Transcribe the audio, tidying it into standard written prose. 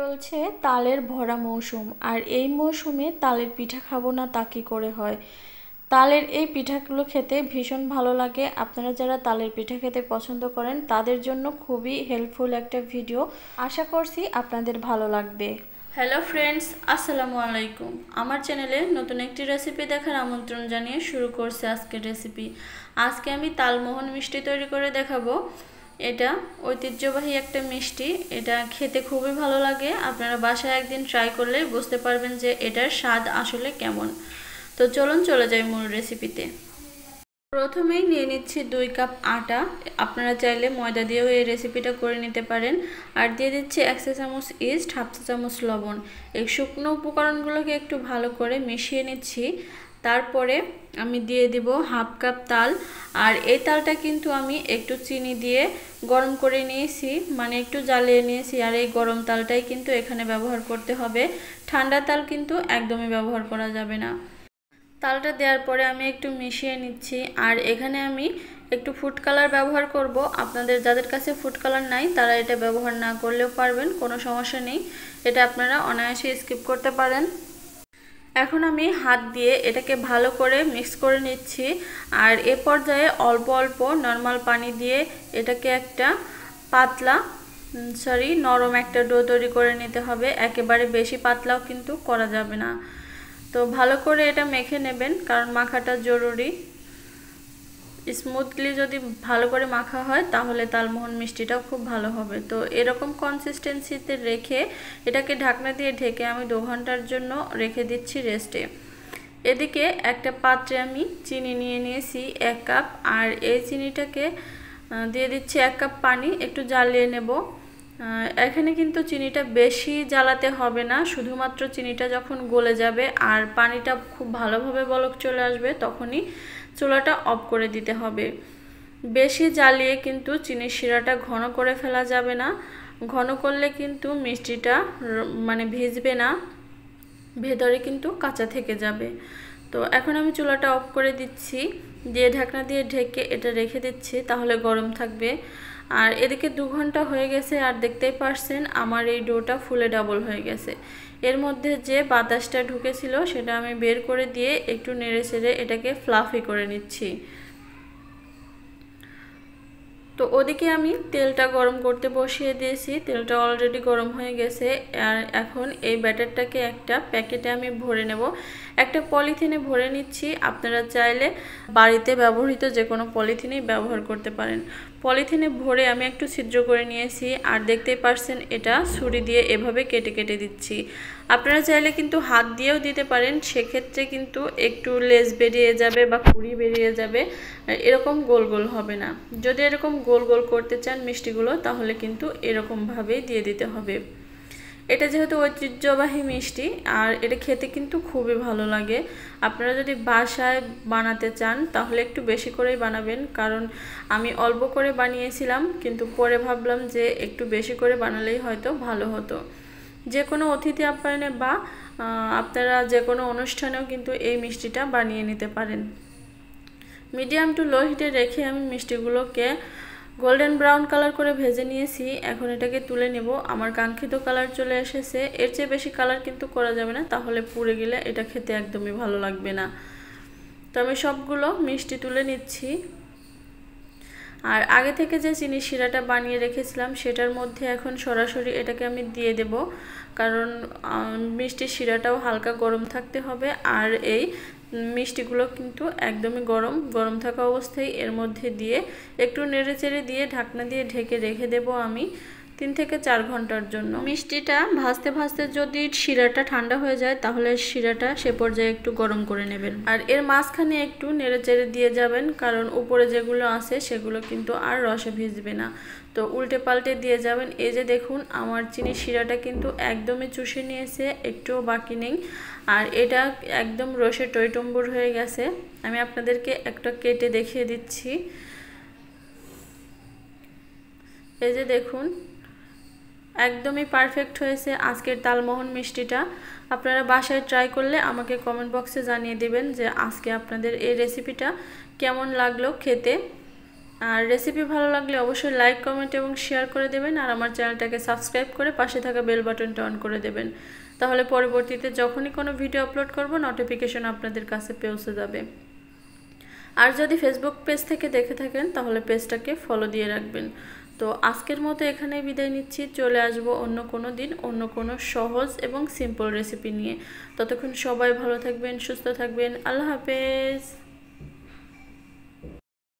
চলছে তালের ভরা মৌসুম, আর এই মৌসুমে তালের পিঠা খাবো না তা কি করে হয়। তালের এই পিঠাগুলো খেতে ভীষণ ভালো লাগে। আপনারা যারা তালের পিঠা খেতে পছন্দ করেন তাদের জন্য খুবই হেল্পফুল একটা ভিডিও, আশা করছি আপনাদের ভালো লাগবে। হ্যালো ফ্রেন্ডস, আসসালামু আলাইকুম। আমার চ্যানেলে নতুন একটি রেসিপি দেখার আমন্ত্রণ জানিয়ে শুরু করছে আজকের রেসিপি। আজকে আমি তালমোহন মিষ্টি তৈরি করে দেখাবো। এটা ঐতিহ্যবাহী একটা মিষ্টি, এটা খেতে খুবই ভালো লাগে। আপনারা বাসায় একদিন ট্রাই করলেই বুঝতে পারবেন যে এটার স্বাদ আসলে কেমন। তো চলুন চলে যাই মূল রেসিপিতে। প্রথমেই নিয়ে নিচ্ছি 2 কাপ আটা। আপনারা চাইলে ময়দা দিয়েও এই রেসিপিটা করে নিতে পারেন। আর দিয়ে দিচ্ছি 1 চা চামচ ইস্ট, 1/2 চা চামচ লবণ। এই শুকনো উপকরণগুলোকে একটু ভালো করে মিশিয়ে নিচ্ছি। তারপরে আমি দিয়ে দিব 1/2 কাপ তাল। আর এই তালটা কিন্তু আমি একটু চিনি দিয়ে গরম করে নিয়েছি, মানে একটু জ্বালিয়ে নিয়েছি। আর এই গরম তালটাই কিন্তু এখানে ব্যবহার করতে হবে, ঠান্ডা তাল কিন্তু একদমই ব্যবহার করা যাবে না। তালটা দেওয়ার পরে আমি একটু মিশিয়ে নিচ্ছি। আর এখানে আমি একটু ফুড কালার ব্যবহার করব। আপনাদের যাদের কাছে ফুড কালার নাই তারা এটা ব্যবহার না করলেও পারবেন, কোনো সমস্যা নেই। এটা আপনারা অনায়াসে স্কিপ করতে পারেন। এখন আমি হাত দিয়ে এটাকে ভালো করে মিক্স করে নিচ্ছি। আর এ পর্যায়ে অল্প অল্প নর্মাল পানি দিয়ে এটাকে একটা পাতলা নরম একটা ডো তৈরি করে নিতে হবে। একেবারে বেশি পাতলাও কিন্তু করা যাবে না। তো ভালো করে এটা মেখে নেবেন, কারণ মাখাটা জরুরি। স্মুথলি যদি ভালো করে মাখা হয় তাহলে তালমোহন মিষ্টিটাও খুব ভালো হবে। তো এরকম কনসিস্টেন্সিতে রেখে এটাকে ঢাকনা দিয়ে ঢেকে আমি 2 ঘন্টার জন্য রেখে দিচ্ছি রেস্টে। এদিকে একটা পাত্রে আমি চিনি নিয়ে নিয়েছি 1 কাপ। আর এই চিনিটাকে দিয়ে দিচ্ছি 1 কাপ পানি, একটু জ্বালিয়ে নেব। এখানে কিন্তু চিনিটা বেশি জ্বালাতে হবে না, শুধুমাত্র চিনিটা যখন গলে যাবে আর পানিটা খুব ভালোভাবে বলক চলে আসবে তখনই চুলাটা অফ করে দিতে হবে। বেশি জ্বালিয়ে কিন্তু চিনির শিরাটা ঘন করে ফেলা যাবে না, ঘন করলে কিন্তু মিষ্টিটা মানে ভিজবে না, ভেতরে কিন্তু কাঁচা থেকে যাবে। তো এখন আমি চুলাটা অফ করে দিচ্ছি, দিয়ে ঢাকনা দিয়ে ঢেকে এটা রেখে দিচ্ছি, তাহলে গরম থাকবে। আর এদিকে 2 ঘন্টা হয়ে গেছে, আর দেখতেই পারছেন আমার এই ডোটা ফুলে ডাবল হয়ে গেছে। এর মধ্যে যে বাতাসটা ঢুকেছিল সেটা আমি বের করে দিয়ে একটু নেড়ে চেড়ে এটাকে ফ্লাফি করে নিচ্ছি। তো ওদিকে আমি তেলটা গরম করতে বসিয়ে দিয়েছি, তেলটা অলরেডি গরম হয়ে গেছে। আর এখন এই ব্যাটারটাকে একটা প্যাকেটে আমি ভরে নেব, একটা পলিথিনে ভরে নিচ্ছি। আপনারা চাইলে বাড়িতে ব্যবহৃত যে কোনো পলিথিনেই ব্যবহার করতে পারেন। পলিথিনে ভরে আমি একটু ছিদ্র করে নিয়েছি। আর দেখতেই পারছেন এটা ছুরি দিয়ে এভাবে কেটে কেটে দিচ্ছি। আপনারা চাইলে কিন্তু হাত দিয়েও দিতে পারেন, সেক্ষেত্রে কিন্তু একটু লেজ বেরিয়ে যাবে বা কুড়ি বেরিয়ে যাবে, এরকম গোল গোল হবে না। যদি এরকম গোল গোল করতে চান মিষ্টিগুলো তাহলে কিন্তু এরকমভাবেই দিয়ে দিতে হবে। এটা যেহেতু ঐতিহ্যবাহী মিষ্টি আর এটা খেতে কিন্তু খুবই ভালো লাগে। আপনারা যদি বাসায় বানাতে চান তাহলে একটু বেশি করেই বানাবেন, কারণ আমি অল্প করে বানিয়েছিলাম, কিন্তু পরে ভাবলাম যে একটু বেশি করে বানালেই হয়তো ভালো হতো। যে কোনো অতিথি আপ্যায়নে বা আপনারা যে কোনো অনুষ্ঠানেও কিন্তু এই মিষ্টিটা বানিয়ে নিতে পারেন। মিডিয়াম টু লো হিটে রেখে আমি মিষ্টিগুলোকে গোল্ডেন ব্রাউন কালার করে ভেজে নিয়েছি। এখন এটাকে তুলে নেব। আমার কাঙ্ক্ষিত কালার চলে এসেছে, এর চেয়ে বেশি কালার কিন্তু করা যাবে না, তাহলে পুড়ে গেলে এটা খেতে একদমই ভালো লাগবে না। তো আমি সবগুলো মিষ্টি তুলে নিচ্ছি। আর আগে থেকে যে চিনির শিরাটা বানিয়ে রেখেছিলাম সেটার মধ্যে এখন সরাসরি এটাকে আমি দিয়ে দেব, কারণ মিষ্টির শিরাটাও হালকা গরম থাকতে হবে। আর এই মিষ্টিগুলো কিন্তু একদমই গরম গরম থাকা অবস্থায় এর মধ্যে দিয়ে একটু নেড়েচেড়ে দিয়ে ঢাকনা দিয়ে ঢেকে রেখে দেব আমি 3 থেকে 4 ঘন্টার জন্য। মিষ্টিটা ভাজতে ভাজতে যদি শিরাটা ঠান্ডা হয়ে যায় তাহলে শিরাটা সে পর্যায়ে একটু গরম করে নেবেন। আর এর মাঝখানে একটু নেড়েচেড়ে দিয়ে যাবেন, কারণ উপরে যেগুলো আছে সেগুলো কিন্তু আর রসে ভিজবে না। তো উল্টে পাল্টে দিয়ে যাবেন। এই যে দেখুন আমার চিনির শিরাটা কিন্তু একদমই চুষে নিয়েছে, একটুও বাকি নেই। আর এটা একদম রসে টইটম্বুর হয়ে গেছে। আমি আপনাদেরকে একটা কেটে দেখিয়ে দিচ্ছি। এই যে দেখুন একদমই পারফেক্ট হয়েছে আজকের তালমোহন মিষ্টিটা। আপনারা বাসায় ট্রাই করলে আমাকে কমেন্ট বক্সে জানিয়ে দিবেন যে আজকে আপনাদের এই রেসিপিটা কেমন লাগলো খেতে। আর রেসিপি ভালো লাগলে অবশ্যই লাইক কমেন্ট এবং শেয়ার করে দেবেন আর আমার চ্যানেলটাকে সাবস্ক্রাইব করে পাশে থাকা বেল বাটনটা অন করে দেবেন, তাহলে পরবর্তীতে যখনই কোনো ভিডিও আপলোড করব নোটিফিকেশন আপনাদের কাছে পৌঁছে যাবে। আর যদি ফেসবুক পেজ থেকে দেখে থাকেন তাহলে পেজটাকে ফলো দিয়ে রাখবেন। তো আজকের মতো এখানেই বিদায় নিচ্ছি, চলে আসব অন্য কোনো দিন অন্য কোনো সহজ এবং সিম্পল রেসিপি নিয়ে। ততক্ষণ সবাই ভালো থাকবেন, সুস্থ থাকবেন, আল্লাহ হাফেজ।